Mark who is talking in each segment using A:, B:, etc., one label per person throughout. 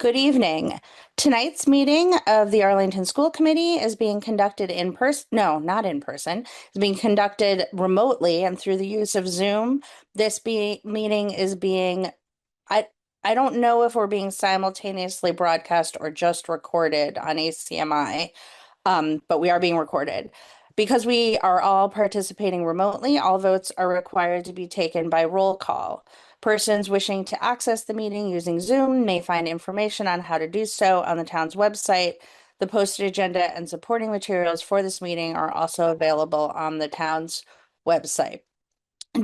A: Good evening. Tonight's meeting of the Arlington School Committee is being conducted in person. No, not in person. It's being conducted remotely and through the use of Zoom. Meeting is being, I, I don't know if we're being simultaneously broadcast or just recorded on ACMi, but we are being recorded. Because we are all participating remotely, all votes are required to be taken by roll call. Persons wishing to access the meeting using Zoom may find information on how to do so on the town's website. The posted agenda and supporting materials for this meeting are also available on the town's website.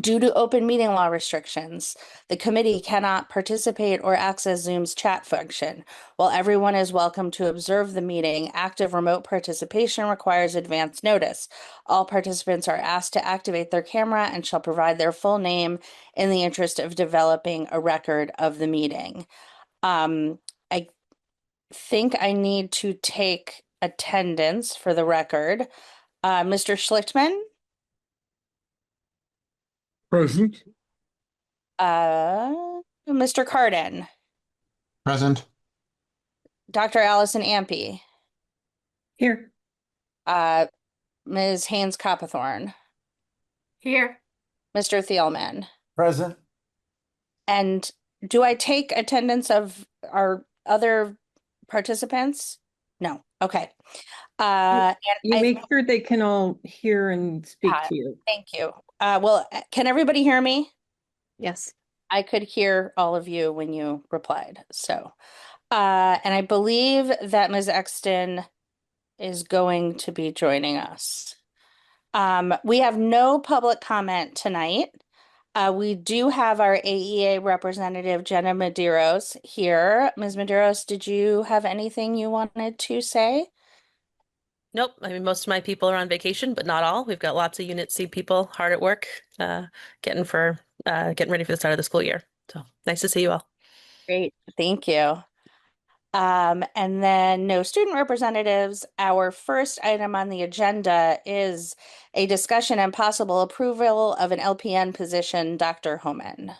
A: Due to open meeting law restrictions, the committee cannot participate or access Zoom's chat function. While everyone is welcome to observe the meeting, active remote participation requires advance notice. All participants are asked to activate their camera and shall provide their full name in the interest of developing a record of the meeting. I think I need to take attendance for the record. Mr. Schlichtman?
B: Present.
A: Mr. Carden,
B: Present.
A: Dr. Allison Ampey,
C: Here.
A: Ms. Haynes Coppathorne,
C: Here.
A: Mr. Thielman.
B: Present.
A: And do I take attendance of our other participants? No. Okay.
C: You make sure they can all hear and speak to you.
A: Thank you. Well, can everybody hear me?
C: Yes.
A: I could hear all of you when you replied. So, and I believe that Ms. Exton is going to be joining us. We have no public comment tonight. We do have our AEA representative, Jenna Medeiros, here. Ms. Medeiros, did you have anything you wanted to say?
D: Nope. I mean, most of my people are on vacation, but not all. We've got lots of Unit C people hard at work, getting ready for the start of the school year. So nice to see you all.
A: Great, thank you. And then no student representatives. Our first item on the agenda is a discussion and possible approval of an LPN position, Dr. Homan.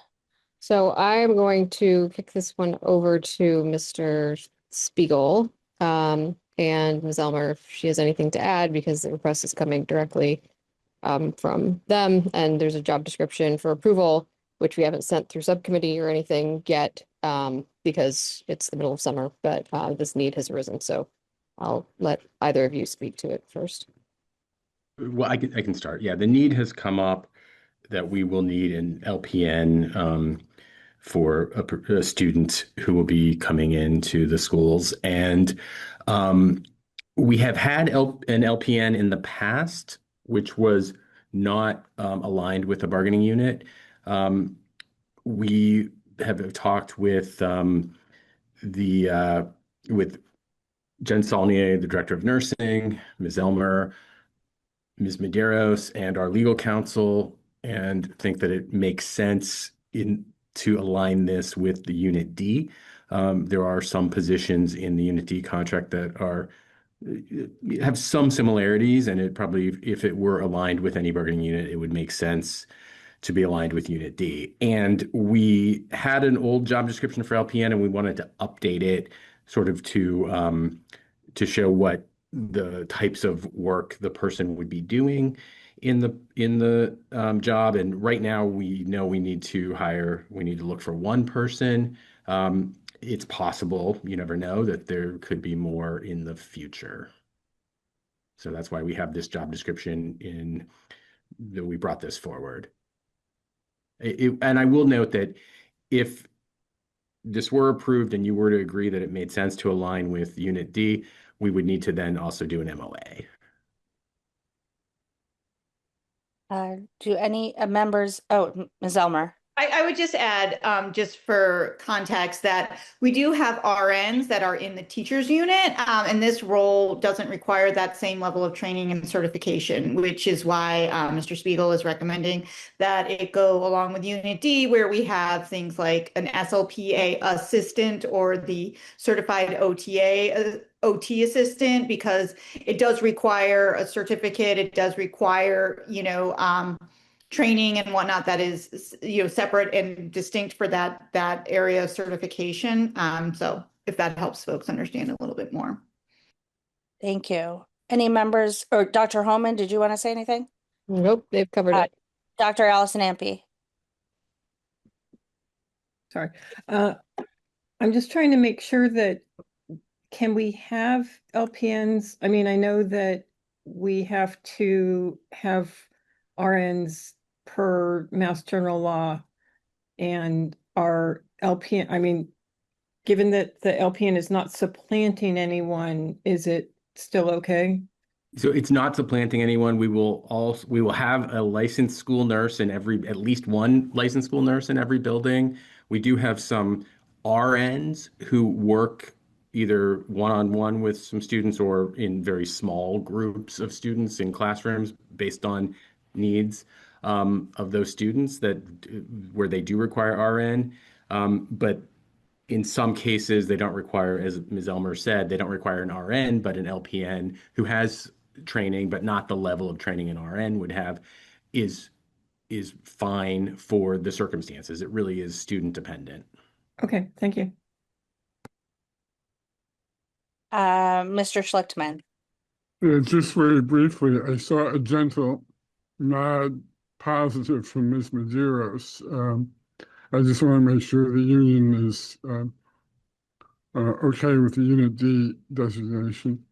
E: So I'm going to kick this one over to Mr. Spiegel. And Ms. Elmer, if she has anything to add, because the request is coming directly from them, and there's a job description for approval, which we haven't sent through subcommittee or anything yet, because it's the middle of summer, but this need has arisen. So I'll let either of you speak to it first.
B: Well, I can start. Yeah, the need has come up that we will need an LPN for a student who will be coming into the schools. And we have had an LPN in the past, which was not aligned with the bargaining unit. We have talked with with Jen Saulnier, the director of nursing, Ms. Elmer, Ms. Medeiros, and our legal counsel, and think that it makes sense to align this with the Unit D. There are some positions in the Unit D contract that have some similarities, and it probably, if it were aligned with any bargaining unit, it would make sense to be aligned with Unit D. And we had an old job description for LPN, and we wanted to update it sort of to show what the types of work the person would be doing in the job. And right now we know we need to look for one person. It's possible, you never know, that there could be more in the future. So that's why we have this job description that we brought this forward. And I will note that if this were approved and you were to agree that it made sense to align with Unit D, we would need to then also do an MOA.
A: Do any members, Ms. Elmer.
F: I would just add, just for context, that we do have RNs that are in the teachers unit, and this role doesn't require that same level of training and certification, which is why Mr. Spiegel is recommending that it go along with Unit D, where we have things like an SLPA assistant or the certified OT assistant, because it does require a certificate. It does require, training and whatnot that is, separate and distinct for that area of certification. So if that helps folks understand a little bit more.
A: Thank you. Any members, or Dr. Holman, did you want to say anything?
E: Nope, they've covered it.
A: Dr. Allison Ampe.
C: Sorry. I'm just trying to make sure that, can we have LPNs? I mean, I know that we have to have RNs per Mass General Law, and our LPN, I mean, given that the LPN is not supplanting anyone, is it still okay?
B: So it's not supplanting anyone. We will have a licensed school nurse in at least one licensed school nurse in every building. We do have some RNs who work either one-on-one with some students or in very small groups of students in classrooms based on needs of those students where they do require RN. But in some cases, they don't require, as Ms. Elmer said, they don't require an RN, but an LPN who has training, but not the level of training an RN would have, is fine for the circumstances. It really is student dependent.
C: Okay, thank you.
A: Mr. Schlichtman.
G: Yeah, just very briefly, I saw a gentle nod positive from Ms. Medeiros. I just want to make sure the union is okay with the Unit D designation.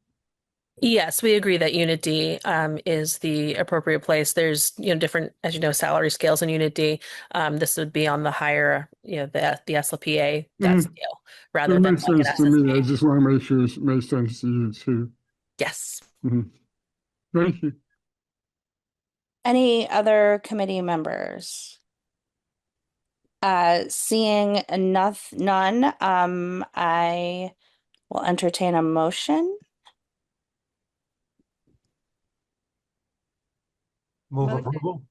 D: Yes, we agree that Unit D is the appropriate place. There's, different, as you know, salary scales in Unit D. This would be on the higher, the SLPA that scale rather
G: That
D: than
G: makes
D: like an
G: sense to me. I
D: SSP.
G: just want to make sure it makes sense to you too.
D: Yes.
G: Thank you.
A: Any other committee members? Seeing none, I will entertain a motion.
H: Move approval.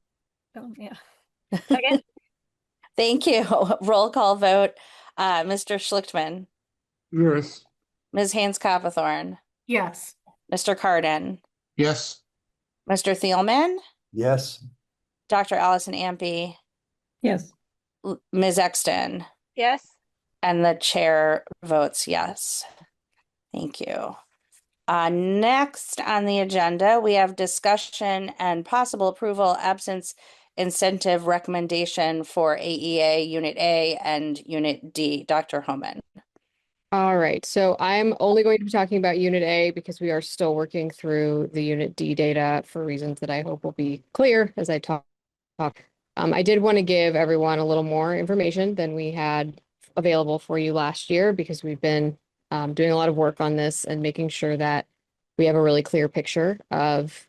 C: Oh, yeah.
A: Thank you. Roll call vote. Mr. Schlichtman,
G: Yes.
A: Ms. Haynes Coppathorn,
F: Yes.
A: Mr. Carden,
H: Yes.
A: Mr. Thielman,
H: Yes.
A: Dr. Allison Ampe,
C: Yes.
A: Ms. Exton,
I: Yes.
A: and the chair votes yes. Thank you. Next on the agenda, we have discussion and possible approval absence incentive recommendation for AEA Unit A and Unit D. Dr. Homan.
E: All right, so I'm only going to be talking about Unit A because we are still working through the Unit D data for reasons that I hope will be clear as I talk. I did want to give everyone a little more information than we had available for you last year because we've been doing a lot of work on this and making sure that we have a really clear picture of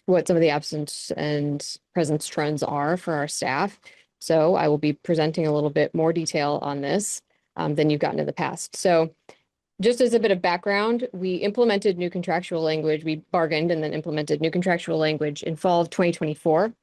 E: what some of the absence and presence trends are for our staff. So I will be presenting a little bit more detail on this than you've gotten in the past. So just as a bit of background, we implemented new contractual language. We bargained and then implemented new contractual language in fall of 2024.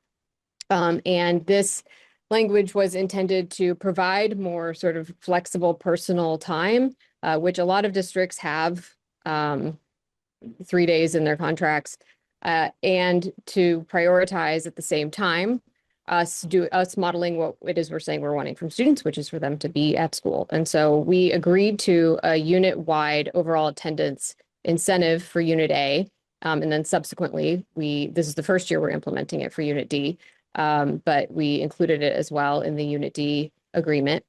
E: And this language was intended to provide more sort of flexible personal time, which a lot of districts have 3 days in their contracts, and to prioritize at the same time us modeling what it is we're saying we're wanting from students, which is for them to be at school. And so we agreed to a unit-wide overall attendance incentive for Unit A. And then subsequently, this is the first year we're implementing it for Unit D, but we included it as well in the Unit D agreement.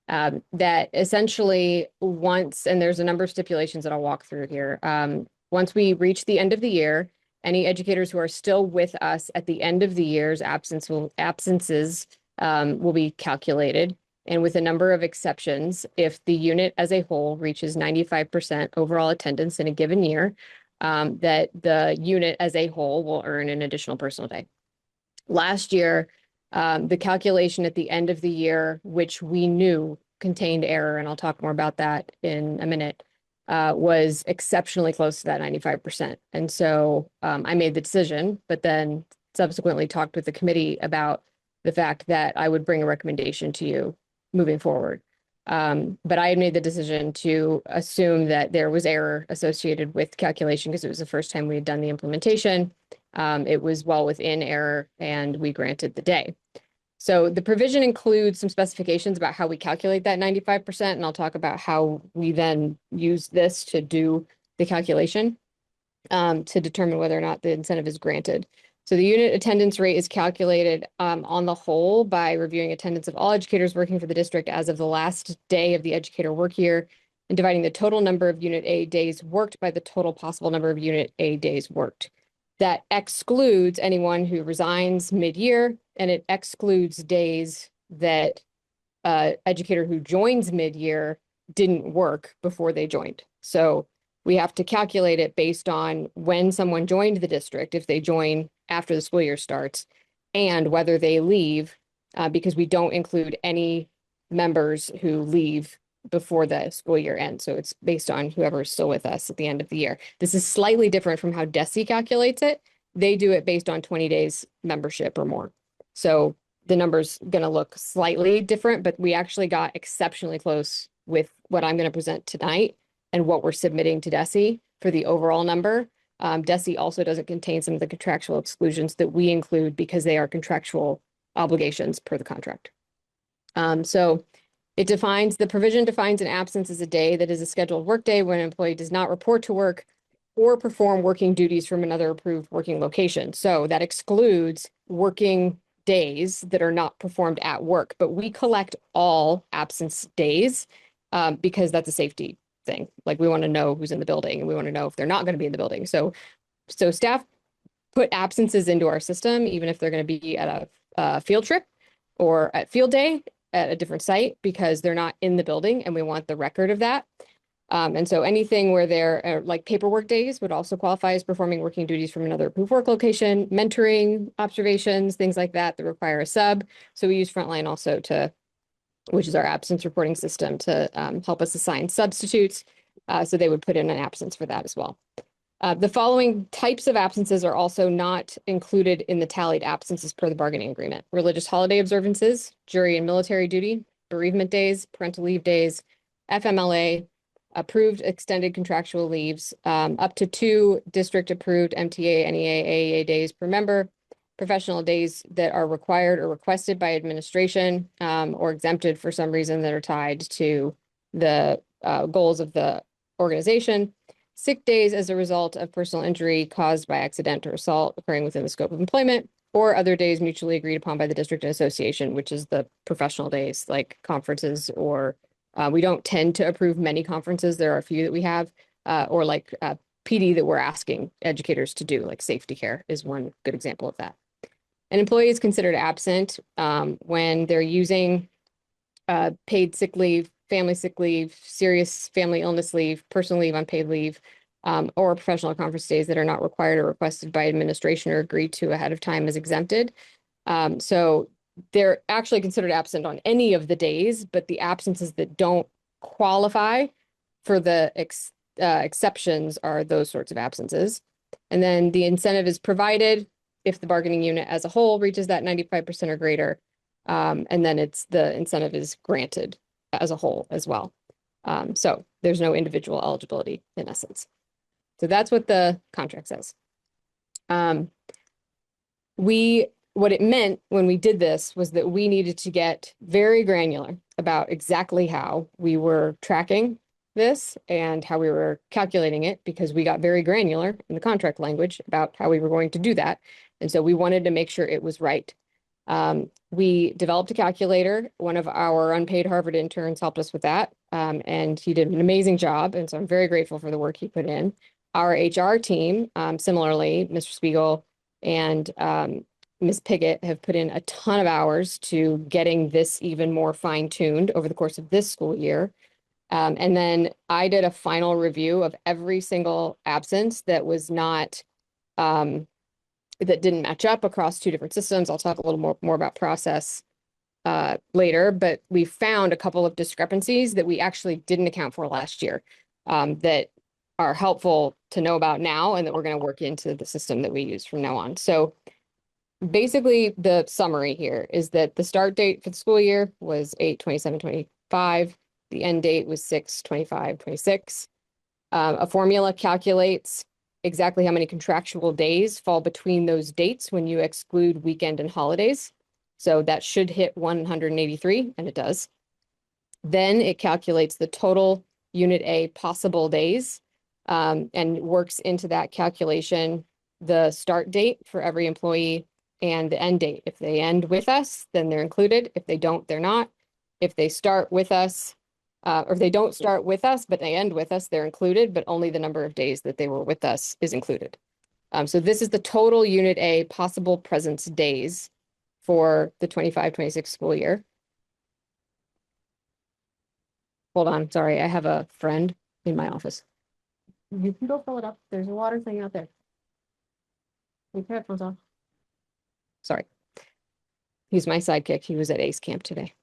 E: That essentially and there's a number of stipulations that I'll walk through here. Once we reach the end of the year, any educators who are still with us at the end of the year's absences will be calculated. And with a number of exceptions, if the unit as a whole reaches 95% overall attendance in a given year, that the unit as a whole will earn an additional personal day. Last year, the calculation at the end of the year, which we knew contained error, and I'll talk more about that in a minute, was exceptionally close to that 95%. And so I made the decision, but then subsequently talked with the committee about the fact that I would bring a recommendation to you moving forward. But I had made the decision to assume that there was error associated with calculation because it was the first time we had done the implementation. It was well within error and we granted the day. So the provision includes some specifications about how we calculate that 95%, and I'll talk about how we then use this to do the calculation to determine whether or not the incentive is granted. So the unit attendance rate is calculated on the whole by reviewing attendance of all educators working for the district as of the last day of the educator work year and dividing the total number of Unit A days worked by the total possible number of Unit A days worked. That excludes anyone who resigns mid-year, and it excludes days that educator who joins mid-year didn't work before they joined. So we have to calculate it based on when someone joined the district, if they join after the school year starts, and whether they leave, because we don't include any members who leave before the school year ends. So it's based on whoever is still with us at the end of the year. This is slightly different from how DESE calculates it. They do it based on 20 days membership or more. So the number's going to look slightly different, but we actually got exceptionally close with what I'm going to present tonight and what we're submitting to DESE for the overall number. DESE also doesn't contain some of the contractual exclusions that we include because they are contractual obligations per the contract. So it defines, the provision defines an absence as a day that is a scheduled workday when an employee does not report to work or perform working duties from another approved working location. So that excludes working days that are not performed at work, but we collect all absence days because that's a safety thing. Like we want to know who's in the building and we want to know if they're not going to be in the building. So staff put absences into our system, even if they're going to be at a field trip or at field day at a different site because they're not in the building and we want the record of that. And so anything where they're like paperwork days would also qualify as performing working duties from another approved work location, mentoring, observations, things like that require a sub. So we use Frontline also which is our absence reporting system, to help us assign substitutes. So they would put in an absence for that as well. The following types of absences are also not included in the tallied absences per the bargaining agreement: religious holiday observances, jury and military duty, bereavement days, parental leave days, FMLA, approved extended contractual leaves, up to 2 district approved MTA, NEA, AEA days per member, professional days that are required or requested by administration or exempted for some reason that are tied to the goals of the organization, sick days as a result of personal injury caused by accident or assault occurring within the scope of employment, or other days mutually agreed upon by the district and association, which is the professional days like conferences or we don't tend to approve many conferences. There are a few that we have, or like PD that we're asking educators to do, like safety care is one good example of that. An employee is considered absent when they're using paid sick leave, family sick leave, serious family illness leave, personal leave, unpaid leave, or professional or conference days that are not required or requested by administration or agreed to ahead of time as exempted. So they're actually considered absent on any of the days, but the absences that don't qualify for the exceptions are those sorts of absences. And then the incentive is provided if the bargaining unit as a whole reaches that 95% or greater. And then the incentive is granted as a whole as well. So there's no individual eligibility in essence. So that's what the contract says. What it meant when we did this was that we needed to get very granular about exactly how we were tracking this and how we were calculating it, because we got very granular in the contract language about how we were going to do that. And so we wanted to make sure it was right. We developed a calculator. One of our unpaid Harvard interns helped us with that. And he did an amazing job. And so I'm very grateful for the work he put in. Our HR team, similarly, Mr. Spiegel and Ms. Piggott have put in a ton of hours to getting this even more fine-tuned over the course of this school year. And then I did a final review of every single absence that was not, that didn't match up across 2 different systems. I'll talk a little more about process later, but we found a couple of discrepancies that we actually didn't account for last year that are helpful to know about now and that we're going to work into the system that we use from now on. So basically, the summary here is that the start date for the school year was 8/27/25. The end date was 6/25/26. A formula calculates exactly how many contractual days fall between those dates when you exclude weekend and holidays. So that should hit 183, and it does. Then it calculates the total Unit A possible days, and works into that calculation the start date for every employee and the end date. If they end with us, then they're included. If they don't, they're not. If they start with us, or if they don't start with us, but they end with us, they're included, but only the number of days that they were with us is included. So this is the total Unit A possible presence days for the 25-26 school year. Hold on, sorry, I have a friend in my office. You can go fill it up. There's a water thing out there. Take your headphones off. Sorry. He's my sidekick. He was at ACE camp today.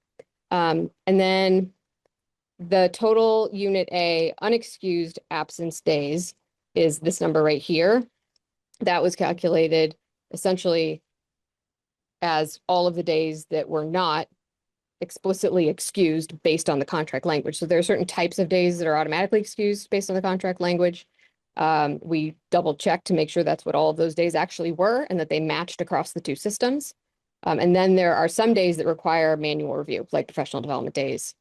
E: And then the total Unit A unexcused absence days is this number right here. That was calculated essentially as all of the days that were not explicitly excused based on the contract language. So there are certain types of days that are automatically excused based on the contract language. We double checked to make sure that's what all of those days actually were and that they matched across the two systems. And then there are some days that require manual review, like professional development days,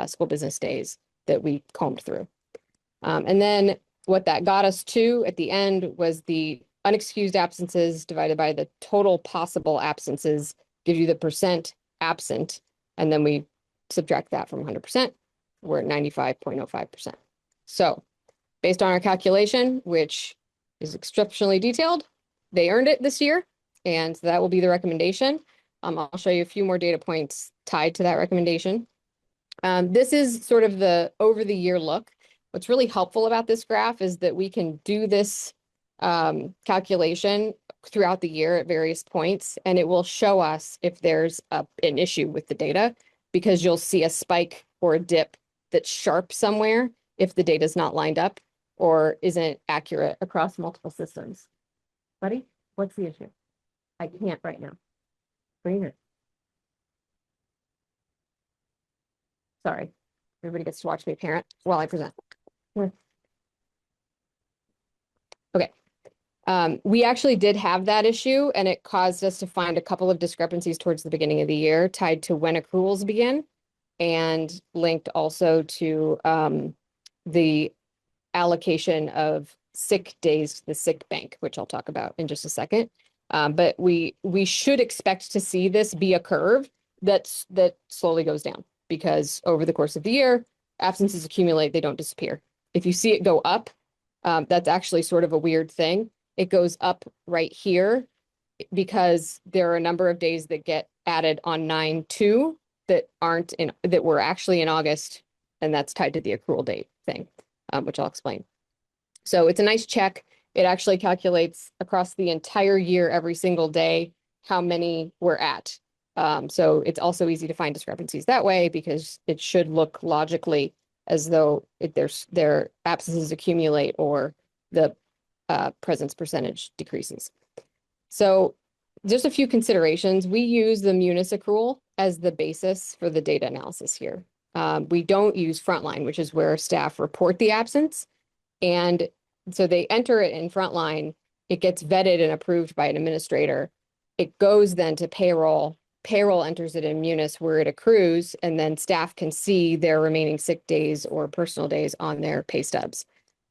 E: school business days that we combed through. And then what that got us to at the end was the unexcused absences divided by the total possible absences, gives you the percent absent. And then we subtract that from 100%, we're at 95.05%. So based on our calculation, which is exceptionally detailed, they earned it this year. And that will be the recommendation. I'll show you a few more data points tied to that recommendation. This is sort of the over the year look. What's really helpful about this graph is that we can do this calculation throughout the year at various points, and it will show us if there's an issue with the data, because you'll see a spike or a dip that's sharp somewhere if the data is not lined up or isn't accurate across multiple systems. Buddy, what's the issue? I can't right now. Bring it. Sorry, everybody gets to watch me parent while I present. Okay. We actually did have that issue, and it caused us to find a couple of discrepancies towards the beginning of the year tied to when accruals begin and linked also to the allocation of sick days to the sick bank, which I'll talk about in just a second. But we should expect to see this be a curve that slowly goes down, because over the course of the year, absences accumulate, they don't disappear. If you see it go up, that's actually sort of a weird thing. It goes up right here because there are a number of days that get added on 9/2 that were actually in August, and that's tied to the accrual date thing, which I'll explain. So it's a nice check. It actually calculates across the entire year, every single day, how many we're at. So it's also easy to find discrepancies that way, because it should look logically as though their absences accumulate or the presence percentage decreases. So just a few considerations. We use the Munis accrual as the basis for the data analysis here. We don't use Frontline, which is where staff report the absence. And so they enter it in Frontline, it gets vetted and approved by an administrator. It goes then to payroll. Payroll enters it in Munis where it accrues, and then staff can see their remaining sick days or personal days on their pay stubs.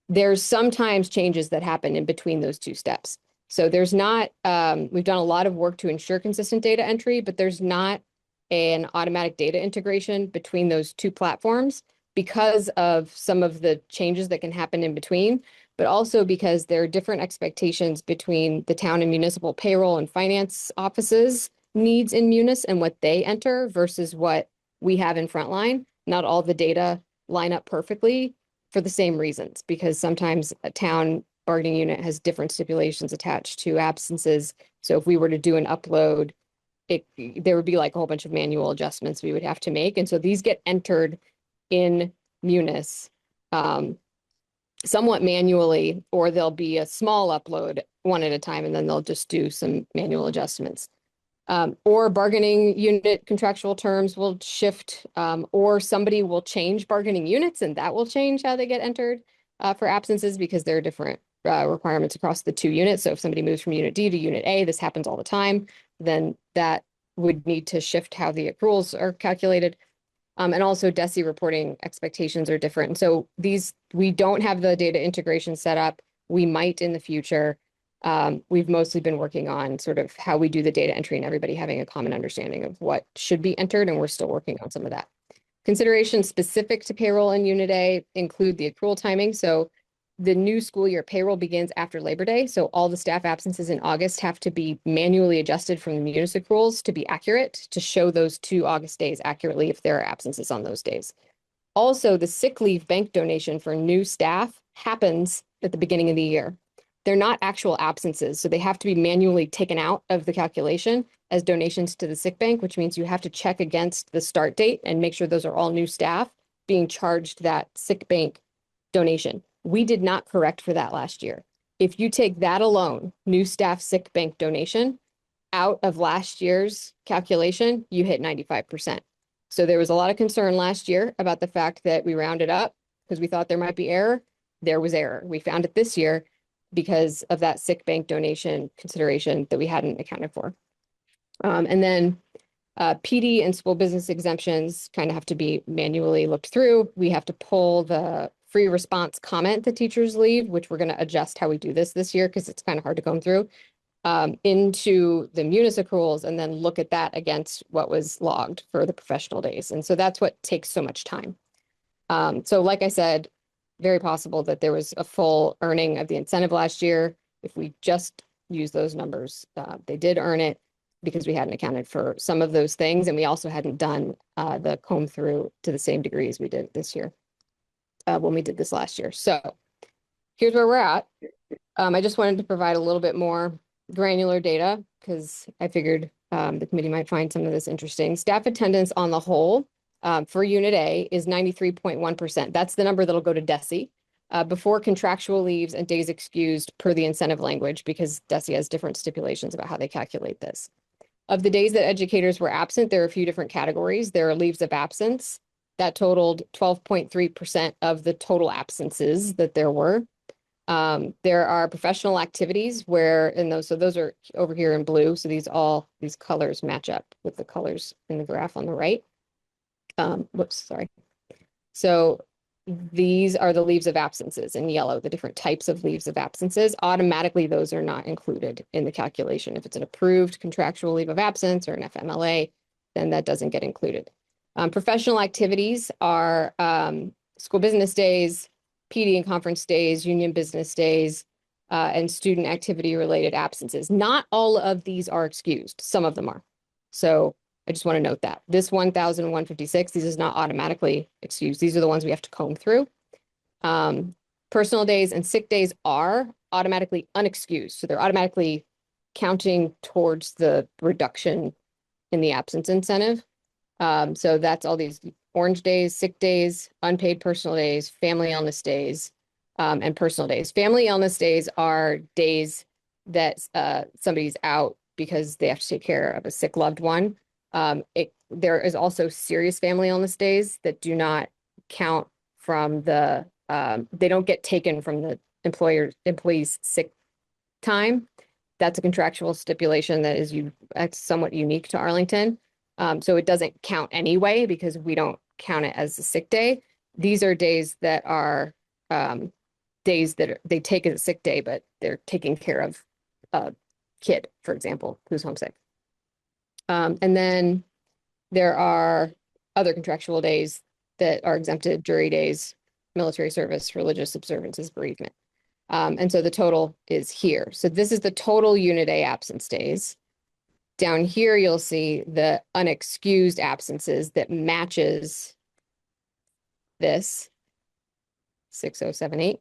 E: There's sometimes changes that happen in between those two steps. So there's not, we've done a lot of work to ensure consistent data entry, but there's not an automatic data integration between those two platforms because of some of the changes that can happen in between, but also because there are different expectations between the town and municipal payroll and finance offices needs in Munis and what they enter versus what we have in Frontline. Not all the data line up perfectly for the same reasons, because sometimes a town bargaining unit has different stipulations attached to absences. So if we were to do an upload, there would be like a whole bunch of manual adjustments we would have to make. And so these get entered in Munis somewhat manually, or there'll be a small upload one at a time, and then they'll just do some manual adjustments. Or bargaining unit contractual terms will shift, or somebody will change bargaining units, and that will change how they get entered for absences, because there are different requirements across the 2 units. So if somebody moves from unit D to unit A, this happens all the time, then that would need to shift how the accruals are calculated. And also DESI reporting expectations are different. And so we don't have the data integration set up. We might in the future. We've mostly been working on sort of how we do the data entry and everybody having a common understanding of what should be entered. And we're still working on some of that. Considerations specific to payroll in Unit A include the accrual timing. So the new school year payroll begins after Labor Day. So all the staff absences in August have to be manually adjusted from the munis accruals to be accurate, to show those 2 August days accurately if there are absences on those days. Also, the sick leave bank donation for new staff happens at the beginning of the year. They're not actual absences, so they have to be manually taken out of the calculation as donations to the sick bank, which means you have to check against the start date and make sure those are all new staff being charged that sick bank donation. We did not correct for that last year. If you take that alone, new staff sick bank donation, out of last year's calculation, you hit 95%. So there was a lot of concern last year about the fact that we rounded up because we thought there might be error. There was error. We found it this year because of that sick bank donation consideration that we hadn't accounted for. And then PD and school business exemptions kind of have to be manually looked through. We have to pull the free response comment that teachers leave, which we're going to adjust how we do this year because it's kind of hard to comb through, into the munis accruals and then look at that against what was logged for the professional days. And so that's what takes so much time. So like I said, very possible that there was a full earning of the incentive last year. If we just use those numbers, they did earn it because we hadn't accounted for some of those things. And we also hadn't done the comb through to the same degree as we did this year when we did this last year. So here's where we're at. I just wanted to provide a little bit more granular data because I figured the committee might find some of this interesting. Staff attendance on the whole for Unit A is 93.1%. That's the number that'll go to DESI before contractual leaves and days excused per the incentive language, because DESI has different stipulations about how they calculate this. Of the days that educators were absent, there are a few different categories. There are leaves of absence that totaled 12.3% of the total absences that there were. There are professional activities where, so those are over here in blue. So these colors match up with the colors in the graph on the right. Whoops, sorry. So these are the leaves of absences in yellow, the different types of leaves of absences. Automatically, those are not included in the calculation. If it's an approved contractual leave of absence or an FMLA, then that doesn't get included. Professional activities are school business days, PD and conference days, union business days, and student activity related absences. Not all of these are excused. Some of them are. So I just want to note that this 1,156, these is not automatically excused. These are the ones we have to comb through. Personal days and sick days are automatically unexcused. So they're automatically counting towards the reduction in the absence incentive. So that's all these orange days, sick days, unpaid personal days, family illness days, and personal days. Family illness days are days that somebody's out because they have to take care of a sick loved one. There is also serious family illness days that do not count from the, they don't get taken from the employee's sick time. That's a contractual stipulation that is somewhat unique to Arlington. So it doesn't count anyway because we don't count it as a sick day. These are days that are days that they take as a sick day, but they're taking care of a kid, for example, who's homesick. And then there are other contractual days that are exempted: jury days, military service, religious observances, bereavement. And so the total is here. So this is the total Unit A absence days. Down here, you'll see the unexcused absences that matches this 6078.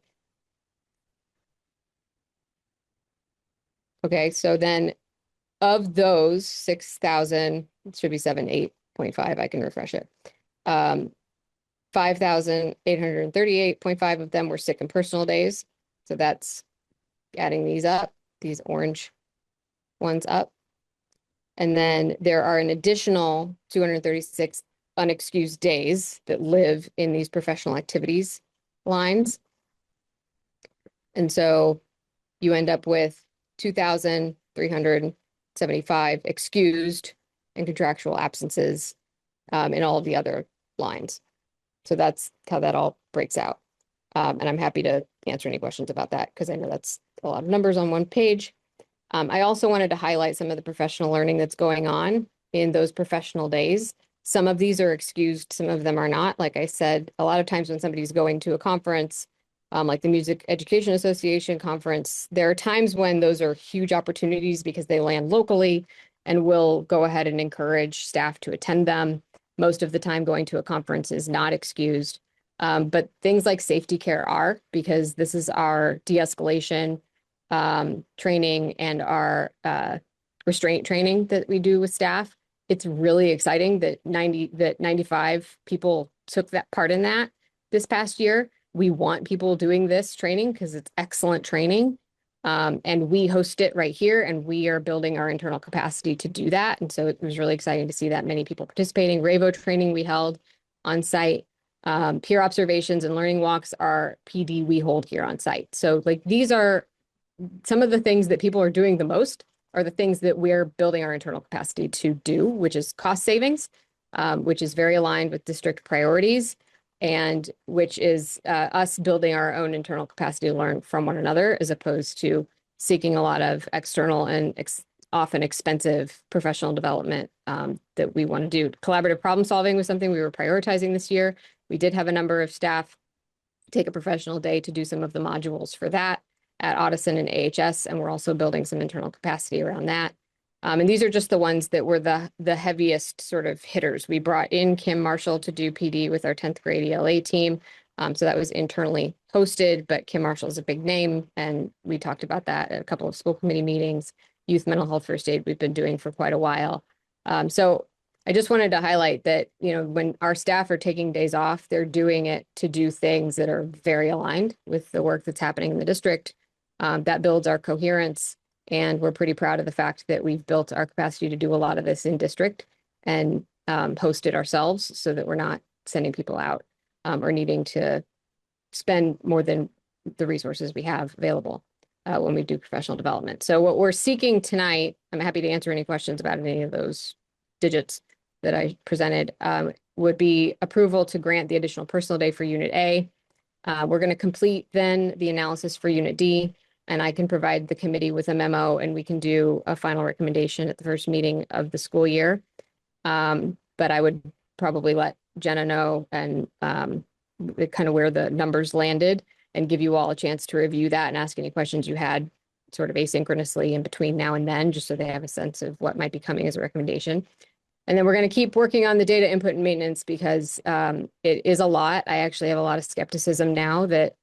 E: Okay, so then of those 6,000, it should be 78.5, I can refresh it. 5,838.5 of them were sick and personal days. So that's adding these up, these orange ones up. And then there are an additional 236 unexcused days that live in these professional activities lines. And so you end up with 2,375 excused and contractual absences in all of the other lines. So that's how that all breaks out. And I'm happy to answer any questions about that because I know that's a lot of numbers on one page. I also wanted to highlight some of the professional learning that's going on in those professional days. Some of these are excused, some of them are not. Like I said, a lot of times when somebody's going to a conference, like the Music Education Association conference, there are times when those are huge opportunities because they land locally, and we'll go ahead and encourage staff to attend them. Most of the time going to a conference is not excused. But things like safety care are, because this is our de-escalation training and our restraint training that we do with staff. It's really exciting that 95 people took that part in that this past year. We want people doing this training because it's excellent training. And we host it right here, and we are building our internal capacity to do that. And so it was really exciting to see that many people participating. RAVO training we held on site. Peer observations and learning walks are PD we hold here on site. So like these are some of the things that people are doing the most are the things that we're building our internal capacity to do, which is cost savings, which is very aligned with district priorities, and which is us building our own internal capacity to learn from one another, as opposed to seeking a lot of external and often expensive professional development that we want to do. Collaborative problem solving was something we were prioritizing this year. We did have a number of staff take a professional day to do some of the modules for that at Audison and AHS, and we're also building some internal capacity around that. And these are just the ones that were the heaviest sort of hitters. We brought in Kim Marshall to do PD with our 10th grade ELA team. So that was internally hosted, but Kim Marshall is a big name, and we talked about that at a couple of school committee meetings. Youth mental health first aid we've been doing for quite a while. So I just wanted to highlight that, you know, when our staff are taking days off, they're doing it to do things that are very aligned with the work that's happening in the district. That builds our coherence, and we're pretty proud of the fact that we've built our capacity to do a lot of this in district and host it ourselves so that we're not sending people out or needing to spend more than the resources we have available when we do professional development. So what we're seeking tonight, I'm happy to answer any questions about any of those digits that I presented, would be approval to grant the additional personal day for Unit A. We're going to complete then the analysis for Unit D, and I can provide the committee with a memo, and we can do a final recommendation at the first meeting of the school year. But I would probably let Jenna know and kind of where the numbers landed, and give you all a chance to review that and ask any questions you had sort of asynchronously in between now and then, just so they have a sense of what might be coming as a recommendation. And then we're going to keep working on the data input and maintenance because it is a lot. I actually have a lot of skepticism now that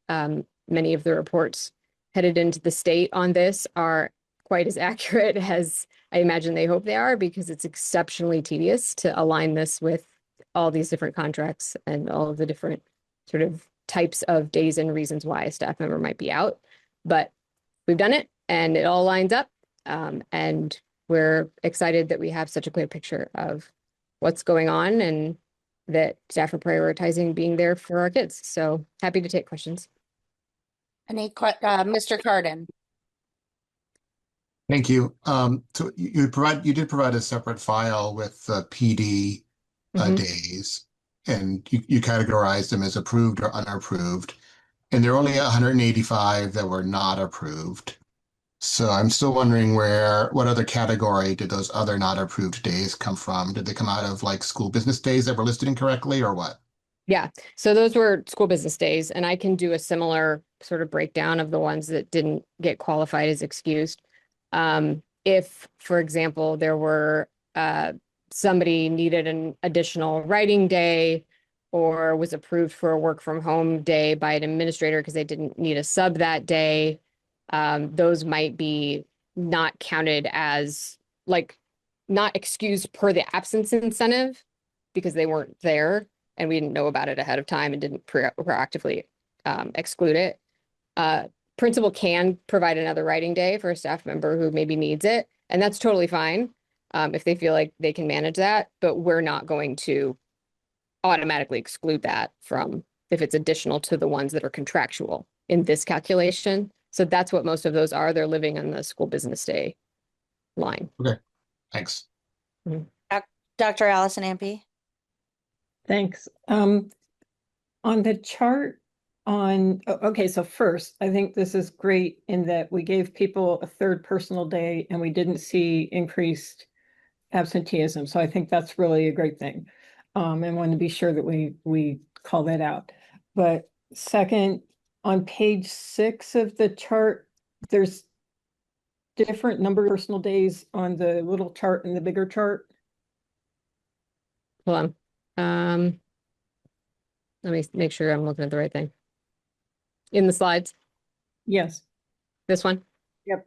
E: many of the reports headed into the state on this are quite as accurate as I imagine they hope they are, because it's exceptionally tedious to align this with all these different contracts and all of the different sort of types of days and reasons why a staff member might be out. But we've done it, and it all lines up. And we're excited that we have such a clear picture of what's going on and that staff are prioritizing being there for our kids. So happy to take questions.
A: Mr. Carden?
I: Thank you. So you did provide a separate file with the PD days, and you categorized them as approved or unapproved, and there are only 185 that were not approved. So I'm still wondering what other category did those other not approved days come from? Did they come out of like school business days that were listed incorrectly, or what?
E: Yeah, so those were school business days, and I can do a similar sort of breakdown of the ones that didn't get qualified as excused. If, for example, there were somebody needed an additional writing day or was approved for a work from home day by an administrator because they didn't need a sub that day, those might be not counted as like not excused per the absence incentive because they weren't there and we didn't know about it ahead of time and didn't proactively exclude it. Principal can provide another writing day for a staff member who maybe needs it, and that's totally fine if they feel like they can manage that, but we're not going to automatically exclude that from if it's additional to the ones that are contractual in this calculation. So that's what most of those are. They're living on the school business day line.
I: Thanks.
A: Dr. Allison Ampe?
C: Thanks. On the chart okay, so first, I think this is great in that we gave people a third personal day and we didn't see increased absenteeism. So I think that's really a great thing. And want to be sure that we call that out. But second, on page 6 of the chart, there's different number of personal days on the little chart and the bigger chart.
E: Hold on. Let me make sure I'm looking at the right thing. In the slides,
C: Yes.
E: this one?
C: Yep.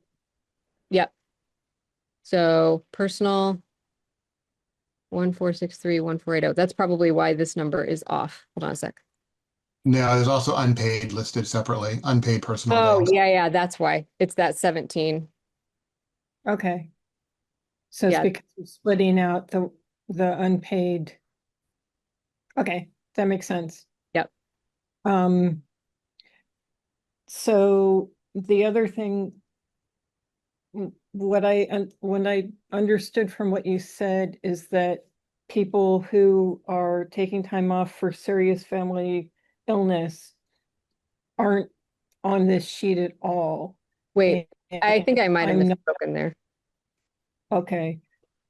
E: Yep. So personal 1463, 1480. That's probably why this number is off. Hold on a sec.
I: No, there's also unpaid listed separately, unpaid personal
E: Oh,
I: days.
E: yeah, that's why. It's that 17.
C: Okay. So it's
E: Yeah.
C: because we're splitting out the unpaid. Okay, that makes sense.
E: Yep.
C: So the other thing, when I understood from what you said is that people who are taking time off for serious family illness aren't on this sheet at all.
E: Wait, I
C: And
E: think I might have
C: I'm not-
E: misspoken there.
C: Okay,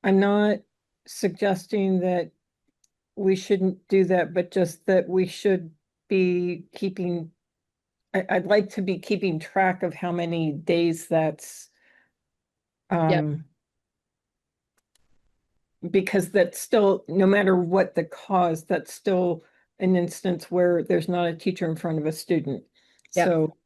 C: I'm not suggesting that we shouldn't do that, but just that we should be keeping, I'd like to be keeping track of how many days that's because that's still, no matter what the cause, that's still an instance where there's not a teacher in front of a student.
E: Yep.
C: So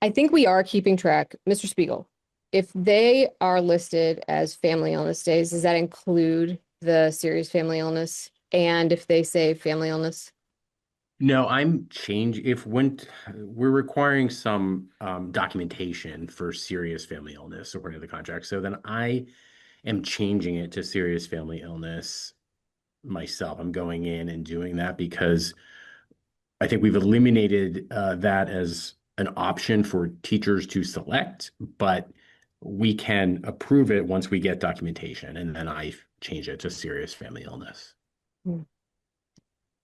E: I think we are keeping track. Mr. Spiegel, if they are listed as family illness days, does that include the serious family illness? And if they say family illness?
B: No, if we're requiring some documentation for serious family illness according to the contract. So then I am changing it to serious family illness myself. I'm going in and doing that because I think we've eliminated that as an option for teachers to select, but we can approve it once we get documentation, and then I change it to serious family illness.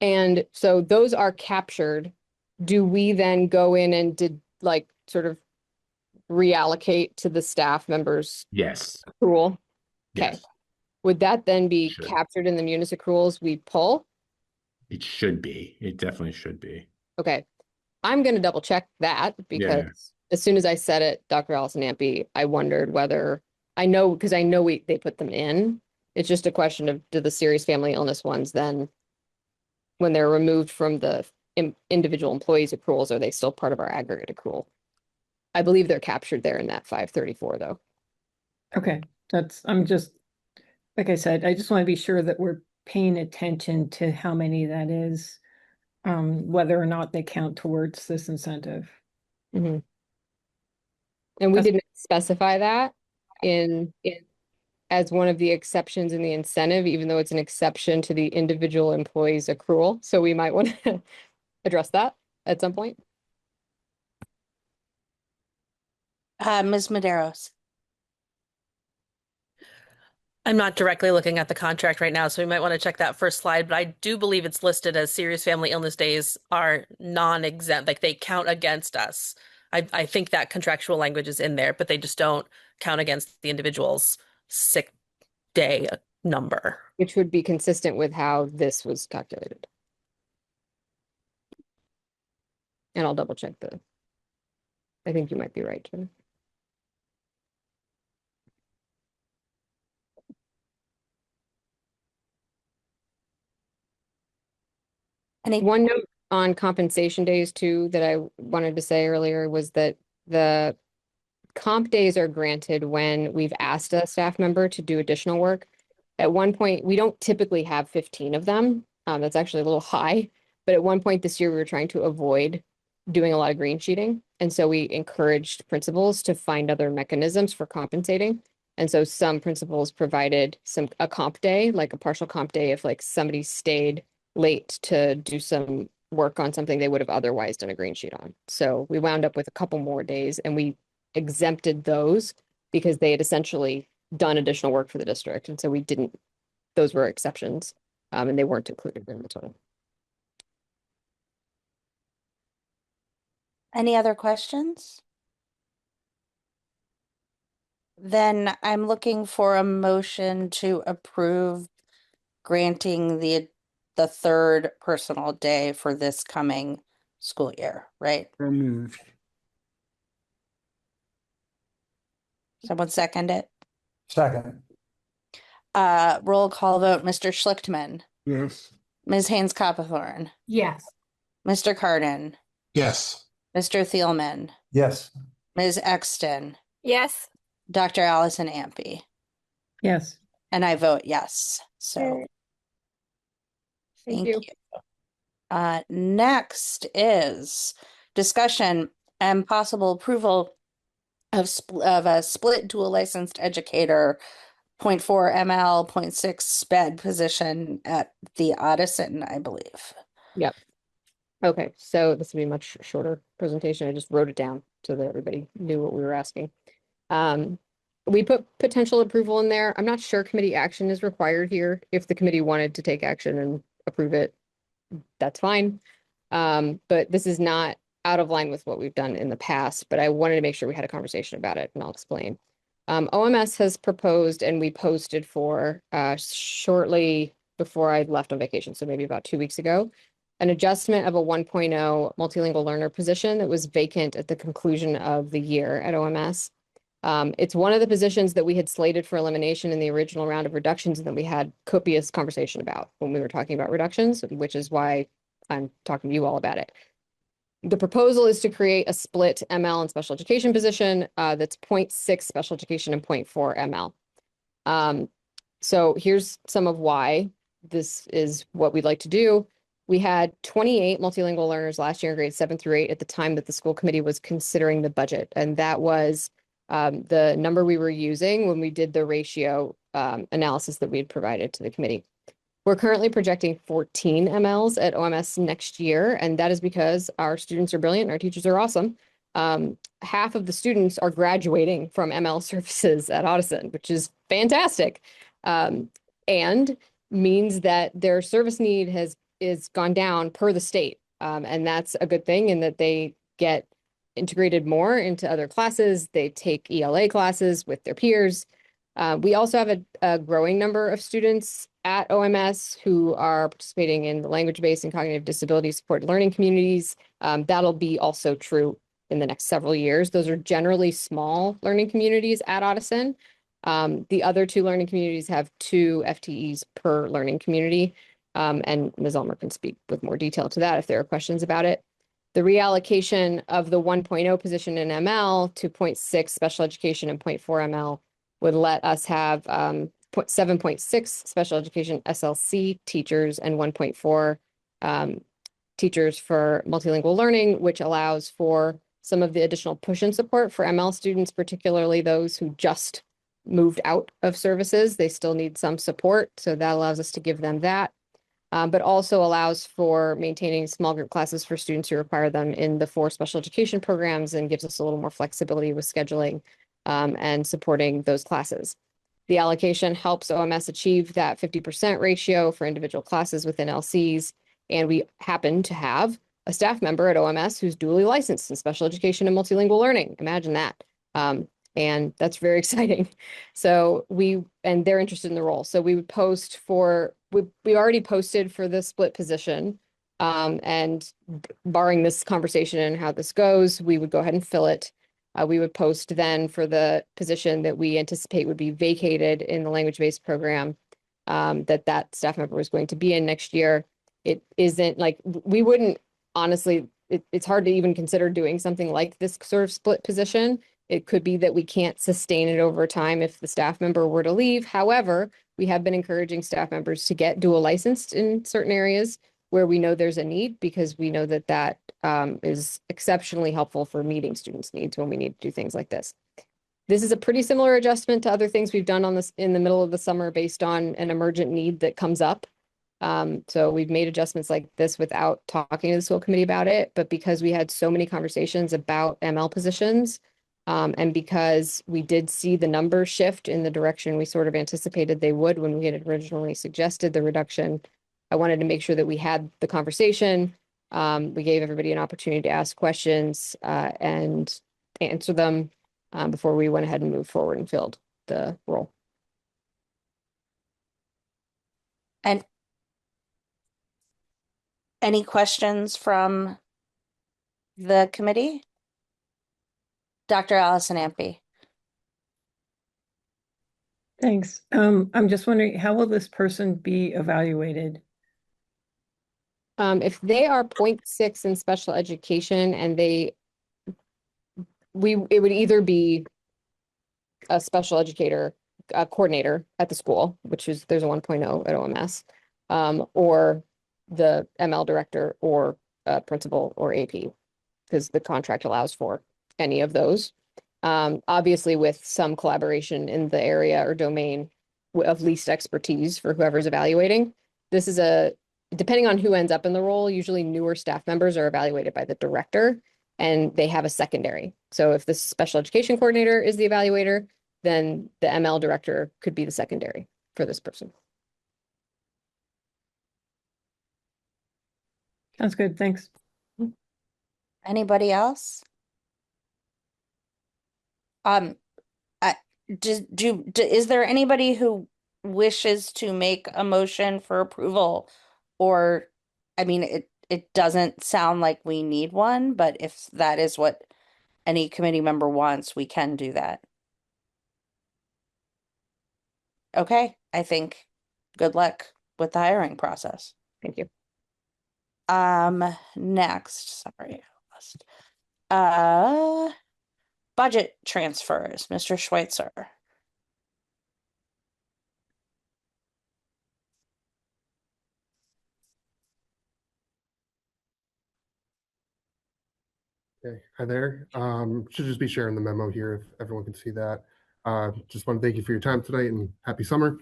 E: And so those are captured. Do we then go in and sort of reallocate to the staff members'
B: Yes.
E: accrual? Okay.
B: Yes.
E: Would that then be
B: Should.
E: captured in the munis accruals we pull?
B: It should be. It definitely should be.
E: Okay. I'm going to double check that because as soon as I said it, Dr. Allison Ampe, I wondered whether because I know they put them in. It's just a question of, do the serious family illness ones then, when they're removed from the individual employees accruals, are they still part of our aggregate accrual? I believe they're captured there in that 534 though.
C: okay, I'm just, like I said, I just want to be sure that we're paying attention to how many that is, whether or not they count towards this incentive.
E: Mm-hmm. And we didn't specify that in as one of the exceptions in the incentive, even though it's an exception to the individual employees accrual. So we might want to address that at some point.
A: Ms. Medeiros?
D: I'm not directly looking at the contract right now, so we might want to check that first slide, but I do believe it's listed as serious family illness days are non-exempt, like they count against us. I think that contractual language is in there, but they just don't count against the individual's sick day number.
E: Which would be consistent with how this was calculated. And I'll double check I think you might be right, Jen. One note on compensation days too that I wanted to say earlier was that the comp days are granted when we've asked a staff member to do additional work. At one point, we don't typically have 15 of them. That's actually a little high, but at one point this year we were trying to avoid doing a lot of green sheeting. And so we encouraged principals to find other mechanisms for compensating. And so some principals provided a comp day, like a partial comp day, if like somebody stayed late to do some work on something they would have otherwise done a green sheet on. So we wound up with a couple more days, and we exempted those because they had essentially done additional work for the district. And so we didn't, those were exceptions, and they weren't included in the total.
A: Any other questions? Then I'm looking for a motion to approve granting the third personal day for this coming school year, right?
G: So moved.
A: Someone second it?
H: Second.
A: Roll call vote, Mr. Schlichtman,
G: Yes.
A: Ms. Haynes Copperthorne,
J: Yes.
A: Mr. Carden,
I: Yes.
A: Mr. Thielman,
H: Yes.
A: Ms. Exton,
J: Yes.
A: Dr. Allison Ampe,
C: Yes.
A: and I vote yes. So
E: Okay.
A: thank you. Next is discussion and possible approval of a split dual licensed educator 0.4 ML 0.6 sped position at the Addison, I believe.
E: Yep. Okay, so this will be a much shorter presentation. I just wrote it down so that everybody knew what we were asking. We put potential approval in there. I'm not sure committee action is required here. If the committee wanted to take action and approve it, that's fine. But this is not out of line with what we've done in the past, but I wanted to make sure we had a conversation about it, and I'll explain. OMS has proposed, and we posted for shortly before I left on vacation, so maybe about 2 weeks ago, an adjustment of a 1.0 multilingual learner position that was vacant at the conclusion of the year at OMS. It's one of the positions that we had slated for elimination in the original round of reductions and that we had copious conversation about when we were talking about reductions, which is why I'm talking to you all about it. The proposal is to create a split ML and special education position that's 0.6 special education and 0.4 ML. So here's some of why this is what we'd like to do. We had 28 multilingual learners last year in grades 7 through 8 at the time that the school committee was considering the budget. And that was the number we were using when we did the ratio analysis that we had provided to the committee. We're currently projecting 14 MLs at OMS next year, and that is because our students are brilliant and our teachers are awesome. Half of the students are graduating from ML services at Addison, which is fantastic, and means that their service need is gone down per the state, and that's a good thing in that they get integrated more into other classes. They take ELA classes with their peers. We also have a growing number of students at OMS who are participating in the language-based and cognitive disability supported learning communities. That'll be also true in the next several years. Those are generally small learning communities at Addison. The other two learning communities have 2 FTEs per learning community. And Ms. Ulmer can speak with more detail to that if there are questions about it. The reallocation of the 1.0 position in ML to 0.6 special education and 0.4 ML would let us have 7.6 special education SLC teachers and 1.4 teachers for multilingual learning, which allows for some of the additional push and support for ML students, particularly those who just moved out of services. They still need some support, so that allows us to give them that, but also allows for maintaining small group classes for students who require them in the 4 special education programs and gives us a little more flexibility with scheduling and supporting those classes. The allocation helps OMS achieve that 50% ratio for individual classes within LCs. And we happen to have a staff member at OMS who's duly licensed in special education and multilingual learning. Imagine that. And that's very exciting. So and they're interested in the role. So we would post we already posted for the split position. And barring this conversation and how this goes, we would go ahead and fill it. We would post then for the position that we anticipate would be vacated in the language-based program that staff member was going to be in next year. It isn't like, we wouldn't, honestly, it's hard to even consider doing something like this sort of split position. It could be that we can't sustain it over time if the staff member were to leave. However, we have been encouraging staff members to get dual licensed in certain areas where we know there's a need, because we know that is exceptionally helpful for meeting students' needs when we need to do things like this. This is a pretty similar adjustment to other things we've done on this in the middle of the summer based on an emergent need that comes up. So we've made adjustments like this without talking to the school committee about it, but because we had so many conversations about ML positions, And because we did see the numbers shift in the direction we sort of anticipated they would when we had originally suggested the reduction, I wanted to make sure that we had the conversation. We gave everybody an opportunity to ask questions and answer them before we went ahead and moved forward and filled the role.
A: And any questions from the committee? Dr. Allison Ampe.
C: Thanks. I'm just wondering, how will this person be evaluated?
E: If they are 0.6 in special education and it would either be a special educator, a coordinator at the school, which is, there's a 1.0 at OMS, or the ML director or principal or AP, because the contract allows for any of those. Obviously with some collaboration in the area or domain of least expertise for whoever's evaluating. This is depending on who ends up in the role, usually newer staff members are evaluated by the director and they have a secondary. So if the special education coordinator is the evaluator, then the ML director could be the secondary for this person.
C: Sounds good. Thanks.
A: Anybody else? Is there anybody who wishes to make a motion for approval? Or, I mean, it doesn't sound like we need one, but if that is what any committee member wants, we can do that. Okay, I think good luck with the hiring process.
E: Thank you.
A: Next, sorry, budget transfers, Mr. Schweitzer.
J: Okay, hi there. Should just be sharing the memo here if everyone can see that. Just want to thank you for your time tonight and happy summer.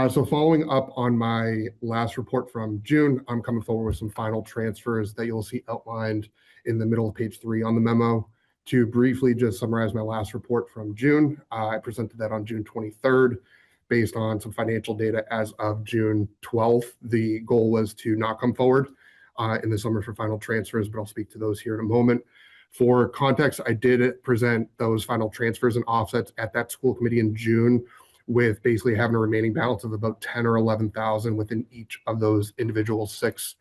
J: So following up on my last report from June, I'm coming forward with some final transfers that you'll see outlined in the middle of page 3 on the memo. To briefly just summarize my last report from June, I presented that on June 23rd based on some financial data as of June 12th. The goal was to not come forward in the summer for final transfers, but I'll speak to those here in a moment. For context, I did present those final transfers and offsets at that school committee in June, with basically having a remaining balance of about 10 or 11,000 within each of those individual 6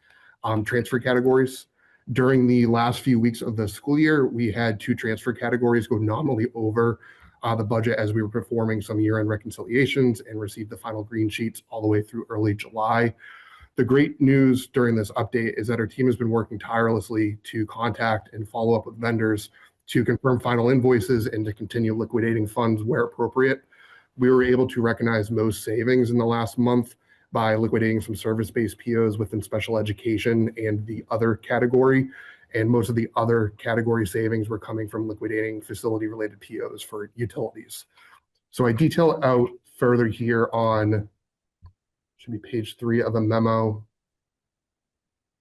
J: transfer categories. During the last few weeks of the school year, we had 2 transfer categories go nominally over the budget as we were performing some year-end reconciliations and received the final green sheets all the way through early July. The great news during this update is that our team has been working tirelessly to contact and follow up with vendors to confirm final invoices and to continue liquidating funds where appropriate. We were able to recognize most savings in the last month by liquidating some service-based POs within special education and the other category. And most of the other category savings were coming from liquidating facility-related POs for utilities. So I detail out further here on should be page 3 of the memo.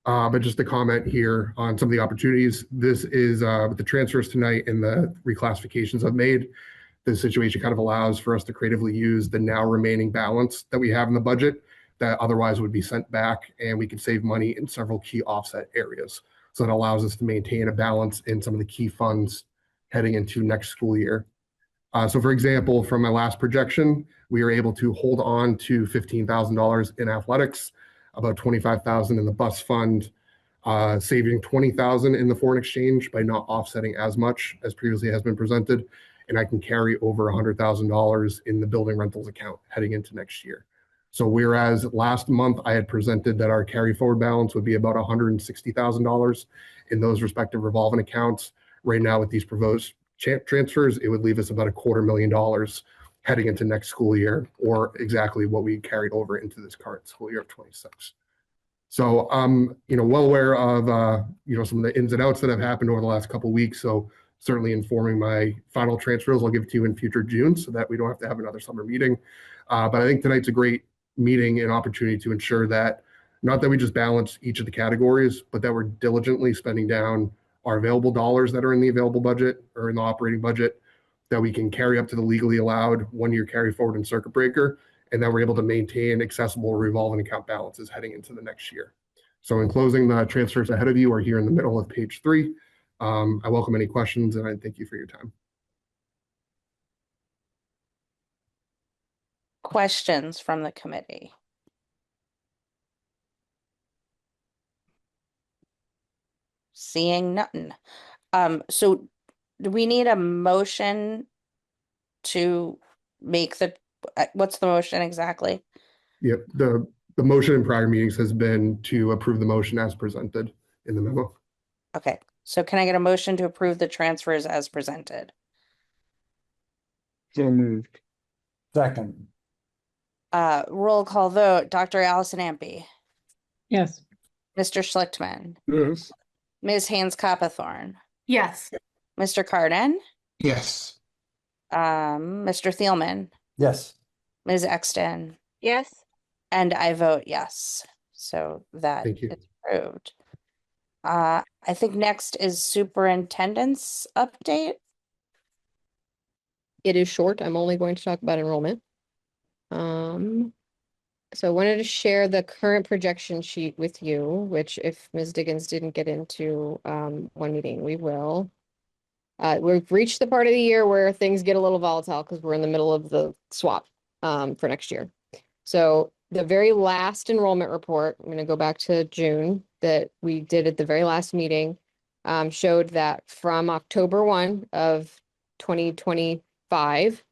J: But just a comment here on some of the opportunities. This is with the transfers tonight and the reclassifications I've made. This situation kind of allows for us to creatively use the now remaining balance that we have in the budget that otherwise would be sent back, and we can save money in several key offset areas. So that allows us to maintain a balance in some of the key funds heading into next school year. So for example, from my last projection, we were able to hold on to $15,000 in athletics, about $25,000 in the bus fund, saving $20,000 in the foreign exchange by not offsetting as much as previously has been presented. And I can carry over $100,000 in the building rentals account heading into next year. So whereas last month I had presented that our carry forward balance would be about $160,000 in those respective revolving accounts, right now with these proposed transfers, it would leave us about $250,000 heading into next school year, or exactly what we carried over into this current school year of 26. So I'm, well aware of, some of the ins and outs that have happened over the last couple of weeks. So certainly informing my final transfers, I'll give it to you in future June so that we don't have to have another summer meeting. But I think tonight's a great meeting and opportunity to ensure that not that we just balance each of the categories, but that we're diligently spending down our available dollars that are in the available budget or in the operating budget, that we can carry up to the legally allowed 1-year carry forward in circuit breaker, and that we're able to maintain accessible revolving account balances heading into the next year. So in closing, the transfers ahead of you are here in the middle of page 3. I welcome any questions, and I thank you for your time.
A: Questions from the committee? Seeing none. So do we need a motion to make what's the motion exactly?
J: Yep, the motion in prior meetings has been to approve the motion as presented in the memo.
A: Okay, so can I get a motion to approve the transfers as presented?
G: So moved.
H: Second.
A: Roll call vote, Dr. Allison Ampe,
C: Yes.
A: Mr. Schlichtman,
G: Yes.
A: Ms. Haynes Coppathorn,
F: Yes.
A: Mr. Carden,
I: Yes.
A: Mr. Thielman,
H: Yes.
A: Ms. Exton,
K: Yes.
A: and I vote yes. So that
J: Thank you.
A: is approved. I think next is superintendent's update.
E: It is short. I'm only going to talk about enrollment. So I wanted to share the current projection sheet with you, which if Ms. Diggins didn't get into one meeting, we will. We've reached the part of the year where things get a little volatile because we're in the middle of the swap for next year. So the very last enrollment report, I'm going to go back to June, that we did at the very last meeting, showed that from October 1 of 2025,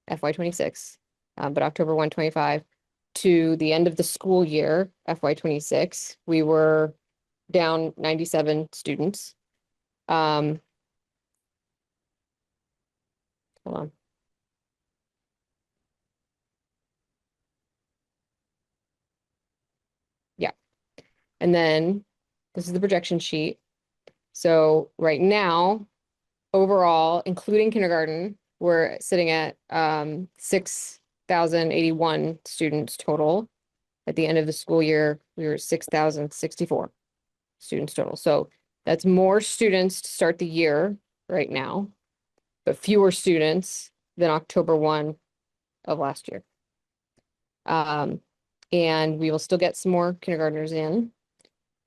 E: FY26, but October 1, 25, to the end of the school year, FY26, we were down 97 students. Hold on. Yeah. And then this is the projection sheet. So right now, overall, including kindergarten, we're sitting at 6,081 students total. At the end of the school year, we were 6,064 students total. So that's more students to start the year right now, but fewer students than October 1 of last year. And we will still get some more kindergartners in.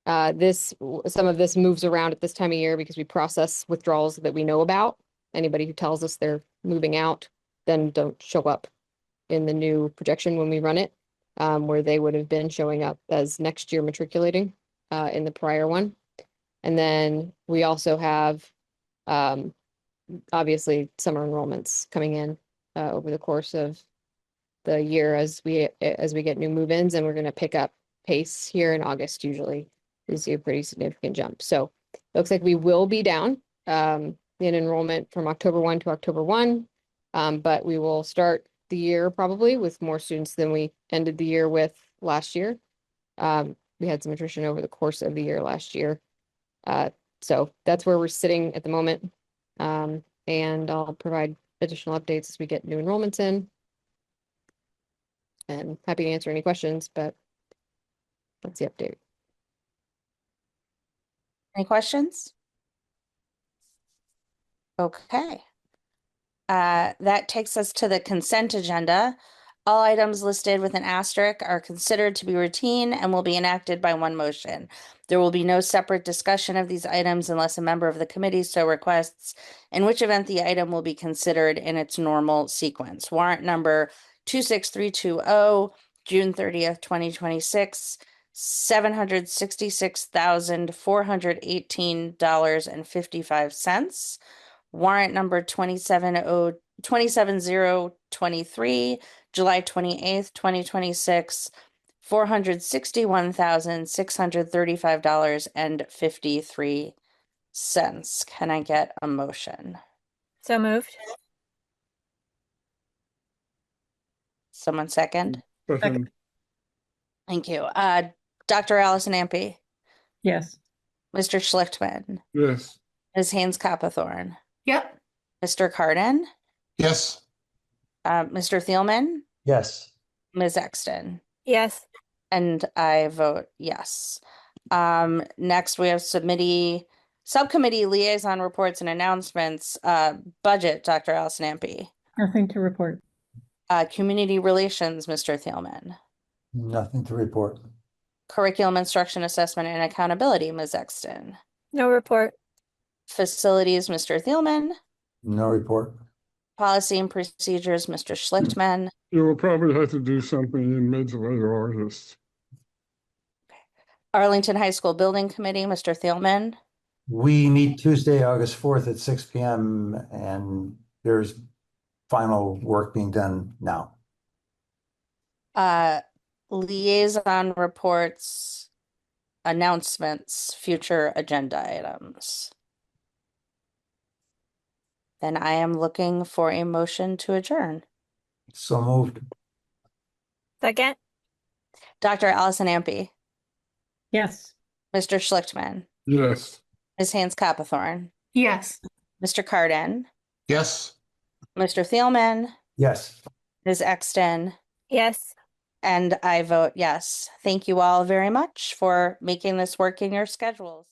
E: Some of this moves around at this time of year because we process withdrawals that we know about. Anybody who tells us they're moving out then don't show up in the new projection when we run it, where they would have been showing up as next year matriculating in the prior one. And then we also have obviously summer enrollments coming in over the course of the year as we get new move-ins, and we're going to pick up pace here in August. Usually we see a pretty significant jump. So it looks like we will be down in enrollment from October 1 to October 1, but we will start the year probably with more students than we ended the year with last year. We had some attrition over the course of the year last year. So that's where we're sitting at the moment. And I'll provide additional updates as we get new enrollments in. And happy to answer any questions, but that's the update.
A: Any questions? Okay. That takes us to the consent agenda. All items listed with an asterisk are considered to be routine and will be enacted by one motion. There will be no separate discussion of these items unless a member of the committee so requests, in which event the item will be considered in its normal sequence. Warrant number 26320, June 30th, 2026, $766,418.55. Warrant number 27023, July 28th, 2026, $461,635.53. Can I get a motion?
K: So moved.
A: Someone second?
G: Second.
A: Thank you. Dr. Allison Ampe,
C: Yes.
A: Mr. Schlichtman,
G: Yes.
A: Ms. Haynes Coppathorn,
F: Yep.
A: Mr. Carden,
I: Yes.
A: Mr. Thielman,
H: Yes.
A: Ms. Exton.
K: Yes.
A: And I vote yes. Next we have Subcommittee liaison reports and announcements, budget, Dr. Allison Ampe.
C: Nothing to report.
A: Community relations, Mr. Thielman.
H: Nothing to report.
A: Curriculum instruction assessment and accountability, Ms. Exton.
K: No report.
A: Facilities, Mr. Thielman.
H: No report.
A: Policy and procedures, Mr. Schlichtman.
G: You will probably have to do something in mid to late August.
A: Arlington High School Building Committee, Mr. Thielman.
H: We meet Tuesday, August 4th at 6 p.m. and there's final work being done now.
A: Liaison reports, announcements, future agenda items. Then I am looking for a motion to adjourn.
H: So moved.
K: Second.
A: Dr. Allison Ampe,
C: Yes.
A: Mr. Schlichtman,
G: Yes.
A: Ms. Haynes Coppathorn,
F: Yes.
A: Mr. Carden,
I: Yes.
A: Mr. Thielman,
H: Yes.
A: Ms. Exton,
K: Yes.
A: and I vote yes. Thank you all very much for making this work in your schedules.